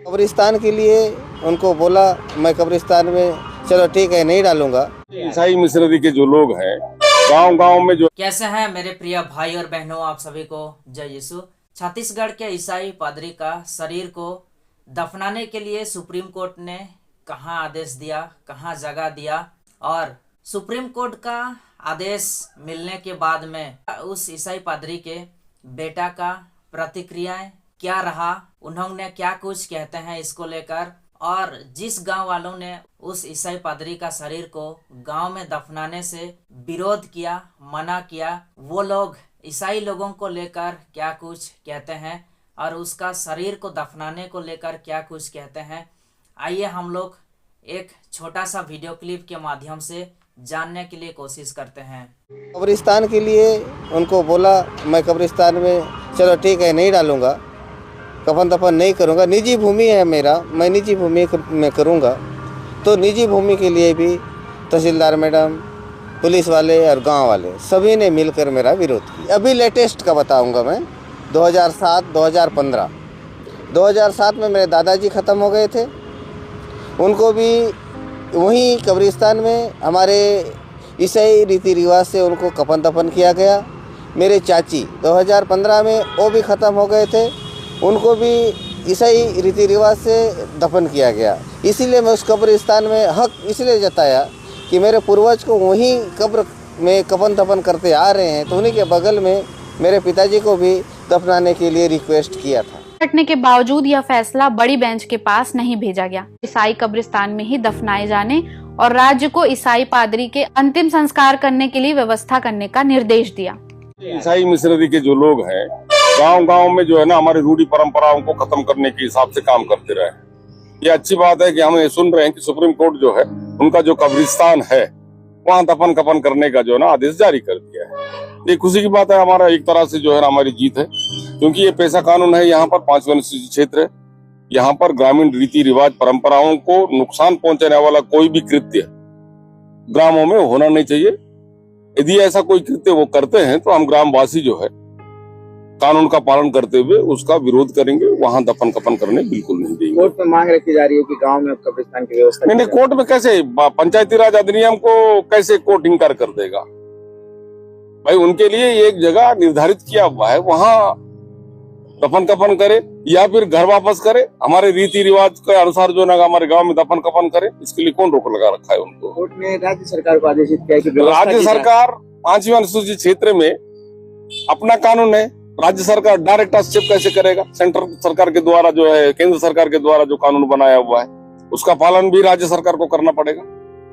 कब्रिस्तान के लिए उनको बोला, मैं कब्रिस्तान में चलो ठीक है नहीं डालूंगा। ईसाई मिशनरी के जो लोग हैं गांव-गांव में जो कैसे हैं मेरे प्रिय भाई और बहनों, आप सभी को जय यीशु। छत्तीसगढ़ के ईसाई पादरी का शरीर को दफनाने के लिए सुप्रीम कोर्ट ने कहाँ आदेश दिया, कहाँ जगह दिया, और सुप्रीम कोर्ट का आदेश मिलने के बाद में उस ईसाई पादरी के बेटा का प्रतिक्रियाएं क्या रहा, उन्होंने क्या कुछ कहते हैं इसको लेकर, और जिस गांव वालों ने उस ईसाई पादरी का शरीर को गांव में दफनाने से विरोध किया, मना किया, वो लोग ईसाई लोगों को लेकर क्या कुछ कहते हैं और उसका शरीर को दफनाने को लेकर क्या कुछ कहते हैं। आइए हम लोग एक छोटा सा वीडियो क्लिप के माध्यम से जानने के लिए कोशिश करते हैं। कब्रिस्तान के लिए उनको बोला, मैं कब्रिस्तान में चलो ठीक है नहीं डालूंगा, कफन दफन नहीं करूंगा, निजी भूमि है मेरा, मैं निजी भूमि में करूंगा। तो निजी भूमि के लिए भी तहसीलदार मैडम, पुलिस वाले और गांव वाले सभी ने मिलकर मेरा विरोध किया। अभी लेटेस्ट का बताऊंगा मैं, 2007, 2015, 2007 में मेरे दादाजी ख़त्म हो गए थे, उनको भी वहीं कब्रिस्तान में हमारे ईसाई रीति रिवाज से उनको कफन दफन किया गया। मेरे चाची 2015 में वो भी ख़त्म हो गए थे, उनको भी ईसाई रीति रिवाज से दफन किया गया। इसीलिए मैं उस कब्रिस्तान में हक इसलिए जताया कि मेरे पूर्वज को वहीं कब्र में कफन दफन करते आ रहे हैं, तो उन्हीं के बगल में मेरे पिताजी को भी दफनाने के लिए रिक्वेस्ट किया था। हटने के बावजूद यह फैसला बड़ी बेंच के पास नहीं भेजा गया। ईसाई कब्रिस्तान में ही दफनाए जाने और राज्य को ईसाई पादरी के अंतिम संस्कार करने के लिए व्यवस्था करने का निर्देश दिया। ईसाई मिशनरी के जो लोग हैं गांव-गांव में जो है ना हमारी रूढ़ी परंपराओं को खत्म करने के हिसाब से काम करते रहे। ये अच्छी बात है कि हम ये सुन रहे हैं कि सुप्रीम कोर्ट जो है उनका जो कब्रिस्तान है वहाँ दफन कफन करने का जो है ना आदेश जारी कर दिया है। ये खुशी की बात है, हमारा एक तरह से जो है ना हमारी जीत है, क्योंकि ये पेशा कानून है। यहाँ पर 5वां अनुसूचित क्षेत्र है, यहाँ पर ग्रामीण रीति रिवाज परंपराओं को नुकसान पहुंचाने वाला कोई भी कृत्य ग्रामों में होना नहीं चाहिए। यदि ऐसा कोई कृत्य वो करते हैं तो हम ग्रामवासी जो है कानून का पालन करते हुए उसका विरोध करेंगे, वहाँ दफन कफन करने बिल्कुल नहीं देंगे। कोर्ट में मांग रखी जा रही है कि गांव में कब्रिस्तान की व्यवस्था नहीं, कोर्ट में कैसे, पंचायती राज अधिनियम को कैसे कोर्ट इंकार कर देगा भाई? उनके लिए एक जगह निर्धारित किया हुआ है, वहाँ दफन कफन करे या फिर घर वापस करे, हमारे रीति रिवाज के अनुसार जो ना हमारे गांव में दफन कफन करे, इसके लिए कौन रोक लगा रखा है उनको? कोर्ट ने राज्य सरकार को आदेशित किया कि राज्य सरकार 5वां अनुसूचित क्षेत्र में अपना कानून है, राज्य सरकार डायरेक्ट हस्तक्षेप कैसे करेगा? सेंट्रल सरकार के द्वारा जो है, केंद्र सरकार के द्वारा जो कानून बनाया हुआ है उसका पालन भी राज्य सरकार को करना पड़ेगा।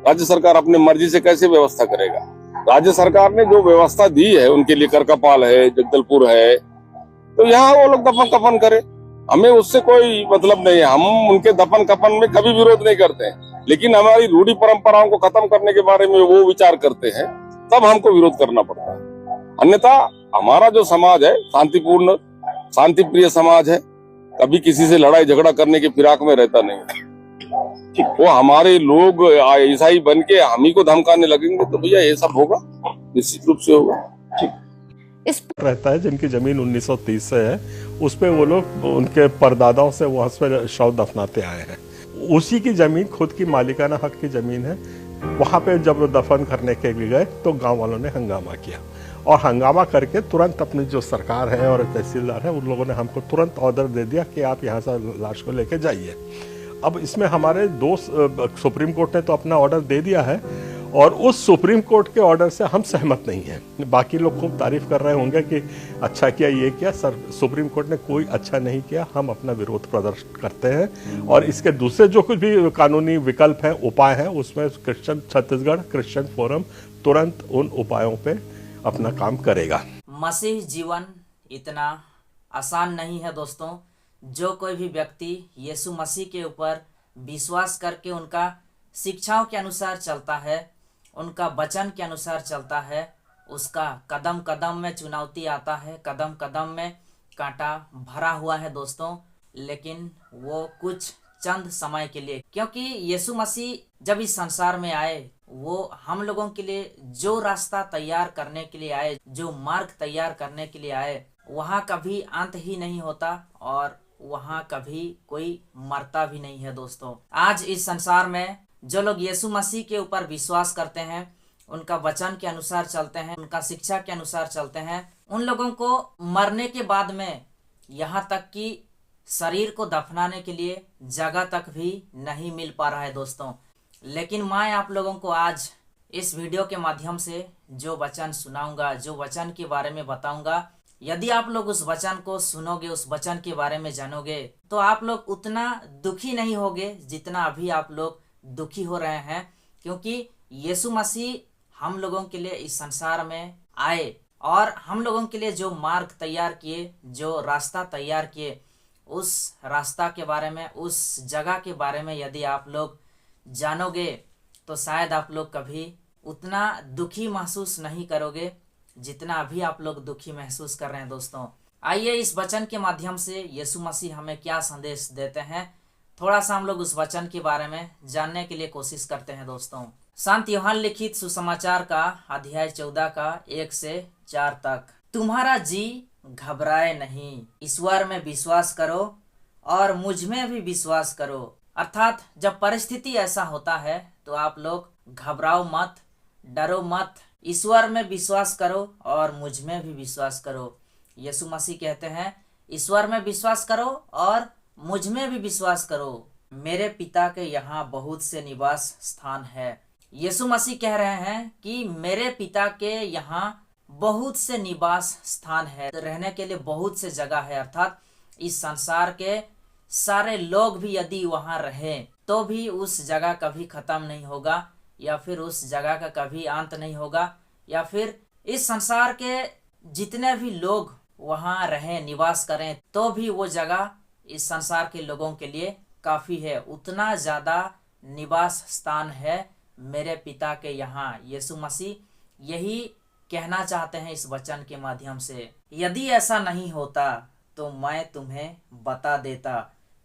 राज्य सरकार अपनी मर्जी से कैसे व्यवस्था करेगा? राज्य सरकार ने जो व्यवस्था दी है उनके लिए, करकपाल है, जगदलपुर है, तो यहाँ वो लोग दफन कफन करे, हमें उससे कोई मतलब नहीं है। हम उनके दफन कफन में कभी विरोध नहीं करते हैं, लेकिन हमारी रूढ़ी परंपराओं को खत्म करने के बारे में वो विचार करते हैं तब हमको विरोध करना पड़ता है। अन्यथा हमारा जो समाज है शांतिपूर्ण, शांति समाज है, कभी किसी से लड़ाई झगड़ा करने की फिराक में रहता नहीं। वो हमारे लोग ईसाई बन के हम ही को धमकाने लगेंगे तो भैया ये सब होगा, निश्चित रूप से होगा। इस रहता है जिनकी जमीन 1930 से है, उस पे वो लोग उनके परदादाओं से वहाँ पे शव दफनाते आए हैं। उसी की जमीन खुद की मालिकाना हक की जमीन है। वहाँ पे जब वो दफन करने के लिए गए तो गांव वालों ने हंगामा किया और हंगामा करके तुरंत अपनी जो सरकार है और तहसीलदार है उन लोगों ने हमको तुरंत ऑर्डर दे दिया कि आप यहाँ से लाश को लेके जाइए। अब इसमें हमारे सुप्रीम कोर्ट ने तो अपना ऑर्डर दे दिया है और उस सुप्रीम कोर्ट के ऑर्डर से हम सहमत नहीं हैं। बाकी लोग खूब तारीफ कर रहे होंगे कि अच्छा किया, ये किया। सर, सुप्रीम कोर्ट ने कोई अच्छा नहीं किया। हम अपना विरोध प्रदर्शन करते हैं और इसके दूसरे जो कुछ भी कानूनी विकल्प हैं, उपाय हैं, उसमें छत्तीसगढ़ क्रिश्चियन फोरम तुरंत उन उपायों पे अपना काम करेगा। मसीह जीवन इतना आसान नहीं है दोस्तों। जो कोई भी व्यक्ति यीशु मसीह के ऊपर विश्वास करके उनका शिक्षाओं के अनुसार चलता है, उनका वचन के अनुसार चलता है, उसका कदम कदम में चुनौती आता है, कदम कदम में कांटा भरा हुआ है दोस्तों। लेकिन वो कुछ चंद समय के लिए, क्योंकि यीशु मसीह जब इस संसार में आए वो हम लोगों के लिए जो रास्ता तैयार करने के लिए आए, जो मार्ग तैयार करने के लिए आए, वहाँ कभी अंत ही नहीं होता और वहाँ कभी कोई मरता भी नहीं है दोस्तों। आज इस संसार में जो लोग यीशु मसीह के ऊपर विश्वास करते हैं, उनका वचन के अनुसार चलते हैं, उनका शिक्षा के अनुसार चलते हैं, उन लोगों को मरने के बाद में यहाँ तक कि शरीर को दफनाने के लिए जगह तक भी नहीं मिल पा रहा है दोस्तों। लेकिन मैं आप लोगों को आज इस वीडियो के माध्यम से जो वचन सुनाऊंगा, जो वचन के बारे में बताऊंगा, यदि आप लोग उस वचन को सुनोगे, उस वचन के बारे में जानोगे, तो आप लोग उतना दुखी नहीं होगे जितना अभी आप लोग दुखी हो रहे हैं। क्योंकि यीशु मसीह हम लोगों के लिए इस संसार में आए और हम लोगों के लिए जो मार्ग तैयार किए, जो रास्ता तैयार किए, उस रास्ता के बारे में, उस जगह के बारे में यदि आप लोग जानोगे तो शायद आप लोग कभी उतना दुखी महसूस नहीं करोगे जितना अभी आप लोग दुखी महसूस कर रहे हैं दोस्तों। आइए इस वचन के माध्यम से यीशु मसीह हमें क्या संदेश देते हैं, थोड़ा सा हम लोग उस वचन के बारे में जानने के लिए कोशिश करते हैं दोस्तों। संत यूहन्ना लिखित सुसमाचार का अध्याय 14 का 1 से 4 तक। तुम्हारा जी घबराए नहीं, ईश्वर में विश्वास करो और मुझ में भी विश्वास करो। अर्थात जब परिस्थिति ऐसा होता है तो आप लोग घबराओ मत, डरो मत, ईश्वर में विश्वास करो और मुझ में भी विश्वास करो। यीशु मसीह कहते हैं ईश्वर में विश्वास करो और मुझ में भी विश्वास करो, मेरे पिता के यहाँ बहुत से निवास स्थान है। यीशु मसीह कह रहे हैं कि मेरे पिता के यहाँ बहुत से निवास स्थान है, रहने के लिए बहुत से जगह है। अर्थात इस संसार के सारे लोग भी यदि वहाँ रहें तो भी उस जगह कभी खत्म नहीं होगा, या फिर उस जगह का कभी अंत नहीं होगा, या फिर इस संसार के जितने भी लोग वहाँ रहें, निवास करें, तो भी वो जगह इस संसार के लोगों के लिए काफी है। उतना ज्यादा निवास स्थान है मेरे पिता के यहाँ। यीशु मसीह यही कहना चाहते हैं इस वचन के माध्यम से। यदि ऐसा नहीं होता तो मैं तुम्हें बता देता,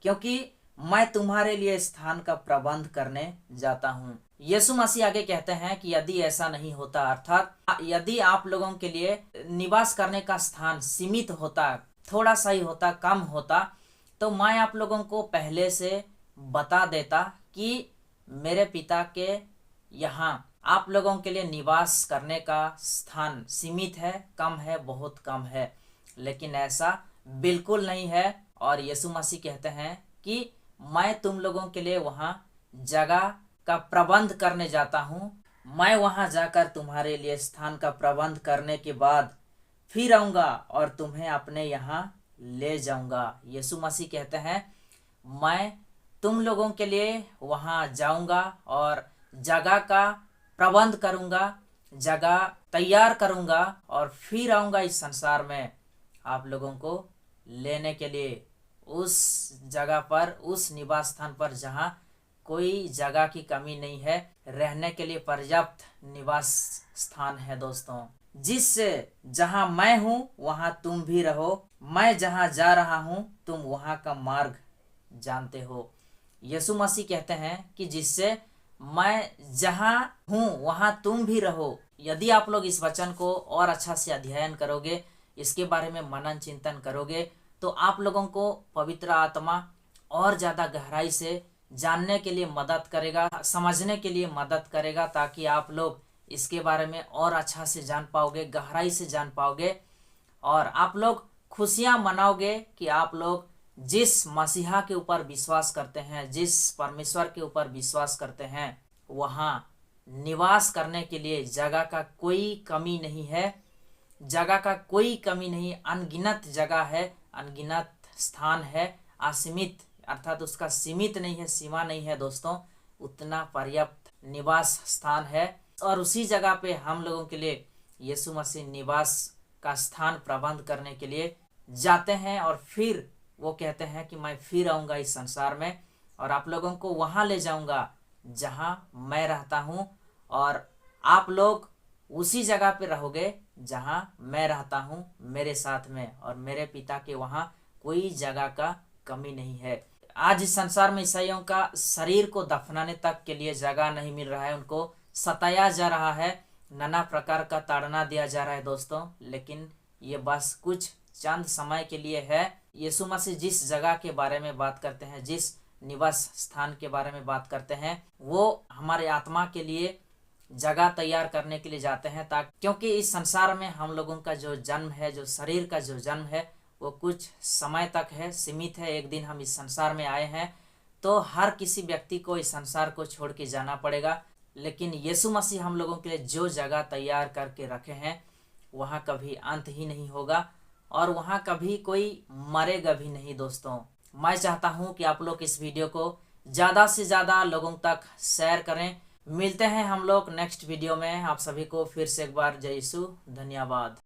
क्योंकि मैं तुम्हारे लिए स्थान का प्रबंध करने जाता हूँ। यीशु मसीह आगे कहते हैं कि यदि ऐसा नहीं होता, अर्थात यदि आप लोगों के लिए निवास करने का स्थान सीमित होता, थोड़ा सा ही होता, कम होता, तो मैं आप लोगों को पहले से बता देता कि मेरे पिता के यहाँ आप लोगों के लिए निवास करने का स्थान सीमित है, कम है, बहुत कम है। लेकिन ऐसा बिल्कुल नहीं है। और यीशु मसीह कहते हैं कि मैं तुम लोगों के लिए वहाँ जगह का प्रबंध करने जाता हूँ। मैं वहाँ जाकर तुम्हारे लिए स्थान का प्रबंध करने के बाद फिर आऊँगा और तुम्हें अपने यहाँ ले जाऊँगा। यीशु मसीह कहते हैं मैं तुम लोगों के लिए वहाँ जाऊँगा और जगह का प्रबंध करूँगा, जगह तैयार करूँगा और फिर आऊँगा इस संसार में आप लोगों को लेने के लिए, उस जगह पर, उस निवास स्थान पर जहाँ कोई जगह की कमी नहीं है, रहने के लिए पर्याप्त निवास स्थान है दोस्तों। जिससे जहाँ मैं हूँ वहाँ तुम भी रहो, मैं जहाँ जा रहा हूँ तुम वहाँ का मार्ग जानते हो। यीशु मसीह कहते हैं कि जिससे मैं जहाँ हूँ वहाँ तुम भी रहो। यदि आप लोग इस वचन को और अच्छा से अध्ययन करोगे, इसके बारे में मनन चिंतन करोगे, तो आप लोगों को पवित्र आत्मा और ज़्यादा गहराई से जानने के लिए मदद करेगा, समझने के लिए मदद करेगा, ताकि आप लोग इसके बारे में और अच्छा से जान पाओगे, गहराई से जान पाओगे और आप लोग खुशियाँ मनाओगे कि आप लोग जिस मसीहा के ऊपर विश्वास करते हैं, जिस परमेश्वर के ऊपर विश्वास करते हैं, वहाँ निवास करने के लिए जगह का कोई कमी नहीं है, जगह का कोई कमी नहीं, अनगिनत जगह है, अनगिनत स्थान है, असीमित, अर्थात उसका सीमित नहीं है, सीमा नहीं है दोस्तों, उतना पर्याप्त निवास स्थान है। और उसी जगह पे हम लोगों के लिए यीशु मसीह निवास का स्थान प्रबंध करने के लिए जाते हैं और फिर वो कहते हैं कि मैं फिर आऊँगा इस संसार में और आप लोगों को वहाँ ले जाऊँगा जहाँ मैं रहता हूँ और आप लोग उसी जगह पे रहोगे जहाँ मैं रहता हूँ मेरे साथ में, और मेरे पिता के वहाँ कोई जगह का कमी नहीं है। आज इस संसार में ईसाइयों का शरीर को दफनाने तक के लिए जगह नहीं मिल रहा है, उनको सताया जा रहा है, नाना प्रकार का ताड़ना दिया जा रहा है दोस्तों। लेकिन ये बस कुछ चंद समय के लिए है। यीशु मसीह जिस जगह के बारे में बात करते हैं, जिस निवास स्थान के बारे में बात करते हैं, वो हमारे आत्मा के लिए जगह तैयार करने के लिए जाते हैं, ताकि क्योंकि इस संसार में हम लोगों का जो जन्म है, जो शरीर का जो जन्म है, वो कुछ समय तक है, सीमित है। एक दिन हम इस संसार में आए हैं, तो हर किसी व्यक्ति को इस संसार को छोड़ के जाना पड़ेगा। लेकिन यीशु मसीह हम लोगों के लिए जो जगह तैयार करके रखे हैं, वहाँ कभी अंत ही नहीं होगा और वहाँ कभी कोई मरेगा भी नहीं। दोस्तों, मैं चाहता हूँ कि आप लोग इस वीडियो को ज़्यादा से ज़्यादा लोगों तक शेयर करें। मिलते हैं हम लोग नेक्स्ट वीडियो में। आप सभी को फिर से एक बार जय यीशु, धन्यवाद।